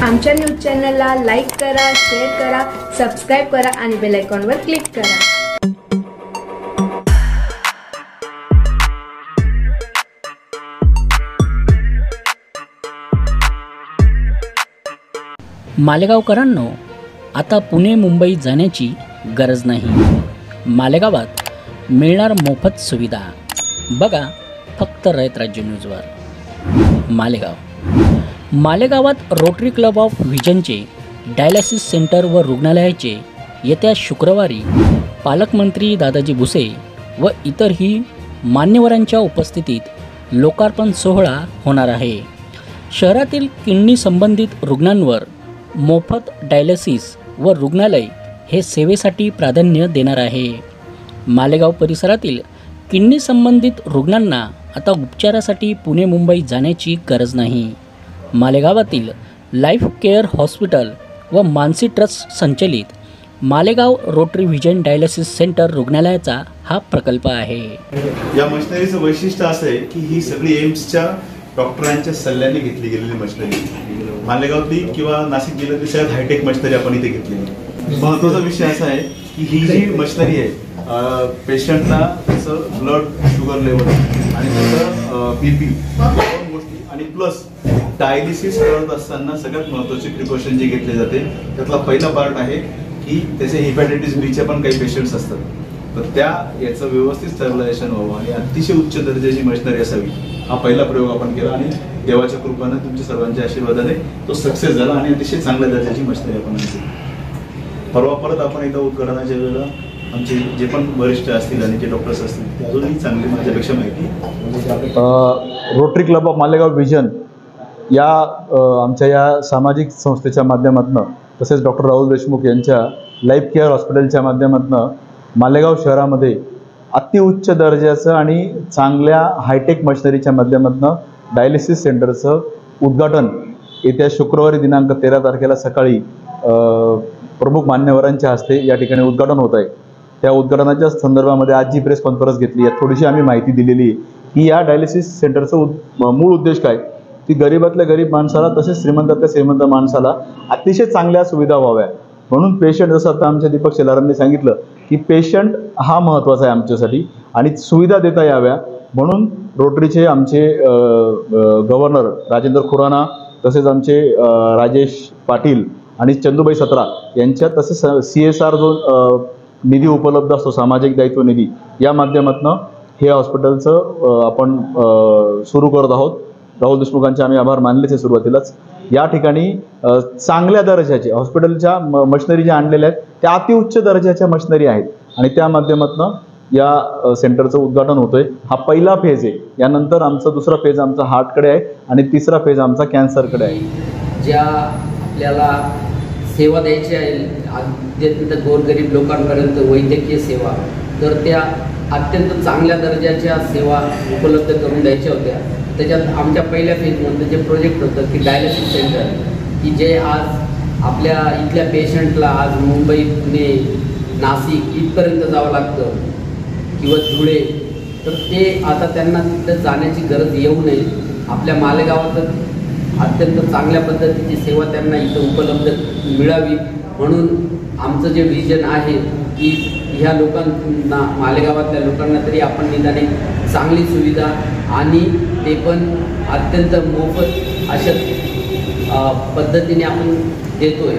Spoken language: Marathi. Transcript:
आमच्या न्यूज चॅनलला लाईक करा, शेअर करा, सबस्क्राईब करा आणि बेल आयकॉनवर क्लिक करा। मालेगावकरांनो, आता पुणे मुंबई जाण्याची गरज नाही। मालेगावात मिळणार मोफत सुविधा। बघा फक्त रयत राज्य न्यूजवर। मालेगावात रोटरी क्लब ऑफ व्हिजनचे डायलिसिस सेंटर व रुग्णालयाचे येत्या शुक्रवारी पालकमंत्री दादाजी भुसे व इतरही मान्यवरांच्या उपस्थितीत लोकार्पण सोहळा होणार आहे। शहरातील किडनी संबंधित रुग्णांवर मोफत डायलिसिस व रुग्णालय हे सेवेसाठी प्राधान्य देणार आहे। मालेगाव परिसरातील किडनी संबंधित रुग्णांना आता उपचारासाठी पुणे मुंबई जाण्याची गरज नाही। मालेगावातील लाईफ केअर हॉस्पिटल व मानसी ट्रस्ट संचलित Malegaon rotary vision dialysis centre रुग्णालयाचा हा प्रकल्प आहे। या मशिनरीचं वैशिष्ट्य असं आहे की ही सगळी एम्सच्या डॉक्टरांच्या सल्ल्याने घेतली गेलेली मशिनरी। मालेगावतली किंवा नाशिक जिल्ह्यातली सगळ्यात हायटेक मशिनरी आपण इथे घेतलेली। महत्त्वाचा विषय असा आहे की ही जी मशिनरी आहे पेशंटला त्याचं ब्लड शुगर लेवल आणि त्याचं BP दोन गोष्टी आणि प्लस डायलिसिस करत असताना सगळ्यात महत्त्वाची प्रिकॉशन जी घेतली जाते त्यातला पहिला पार्ट आहे की त्याचे हेपॅटायटिस Bचे पण काही पेशंट्स असतात, तर याचं व्यवस्थित स्टरलायझेशन व्हावं आणि अतिशय उच्च दर्जाची मशिनरी असावी हा पहिला प्रयोग आपण केला आणि देवाच्या कृपेने तुमच्या सर्वांच्या आशीर्वादाने तो सक्सेस झाला आणि अतिशय चांगल्या दर्जाची मशिनरी आपण आणली। परवा परत आपण एकदा उद्घाटनाच्या वेळेला आमचे जे पण वरिष्ठ असतील आणि जे डॉक्टर्स असतील ते अजूनही चांगली माझ्यापेक्षा माहिती। Rotary Club of Malegaon vision या आमच्या या सामाजिक संस्थेच्या माध्यमातून तसेच डॉक्टर राहुल देशमुख यांच्या लाईफ केअर हॉस्पिटलच्या माध्यमातून मालेगाव शहरामध्ये अतिउच्च दर्जाचं आणि चांगल्या हायटेक मशिनरीच्या माध्यमातून डायलिसिस सेंटरचं उद्घाटन येत्या शुक्रवारी दिनांक 13 तारखेला सकाळी प्रमुख मान्यवरांच्या हस्ते या ठिकाणी उद्घाटन होत आहे। त्या उद्घाटनाच्या संदर्भामध्ये आज जी प्रेस कॉन्फरन्स घेतली आहे थोडीशी आम्ही माहिती दिलेली आहे की या डायलिसिस सेंटरचं मूळ उद्देश काय की गरीबातल्या गरीब माणसाला तसेच श्रीमंतातल्या श्रीमंत माणसाला अतिशय चांगल्या सुविधा व्हाव्या म्हणून पेशंट जसं आता आमच्या दीपक शेलारांनी सांगितलं की पेशंट हा महत्त्वाचा आहे आमच्यासाठी आणि सुविधा देता याव्या म्हणून रोटरीचे आमचे गव्हर्नर राजेंद्र खुराना तसेच आमचे राजेश पाटील आणि चंदूबाई सत्रा यांच्या तसेच CSR जो निधी उपलब्ध असतो सामाजिक दायित्व निधी या माध्यमातून हे हॉस्पिटलचं आपण सुरू करत आहोत। राहुल देशमुखांचे आम्ही आभार मानलेच आहे सुरुवातीलाच। या ठिकाणी चांगल्या दर्जाचे हॉस्पिटलच्या मशिनरी ज्या आणलेल्या आहेत त्या अतिउच्च दर्जाच्या मशिनरी आहेत आणि त्या माध्यमातून या सेंटरचं उद्घाटन होतोय। हा पहिला फेज आहे, यानंतर आमचा दुसरा फेज आमचा हार्टकडे आहे आणि तिसरा फेज आमचा कॅन्सरकडे आहे। ज्या आपल्याला सेवा द्यायची आहे अत्यंत गोरगरीब लोकांपर्यंत वैद्यकीय सेवा, तर त्या अत्यंत चांगल्या दर्जाच्या सेवा उपलब्ध करून द्यायच्या होत्या। त्याच्यात आमच्या पहिल्या फेजमध्ये जे प्रोजेक्ट होतं की डायलिसिस सेंटर की जे आज आपल्या इथल्या पेशंटला आज मुंबई पुणे नाशिक इथपर्यंत जावं लागतं किंवा धुळे, तर ते आता त्यांना तिथं जाण्याची गरज येऊ नये। आपल्या मालेगावातच अत्यंत चांगल्या पद्धतीची सेवा त्यांना इथं उपलब्ध मिळावी म्हणून आमचं जे विजन आहे की ह्या लोकांना मालेगावातल्या लोकांना तरी आपण निदान एक चांगली सुविधा आणि ते पण अत्यंत मोफत अशा पद्धतीने आपण देतोय।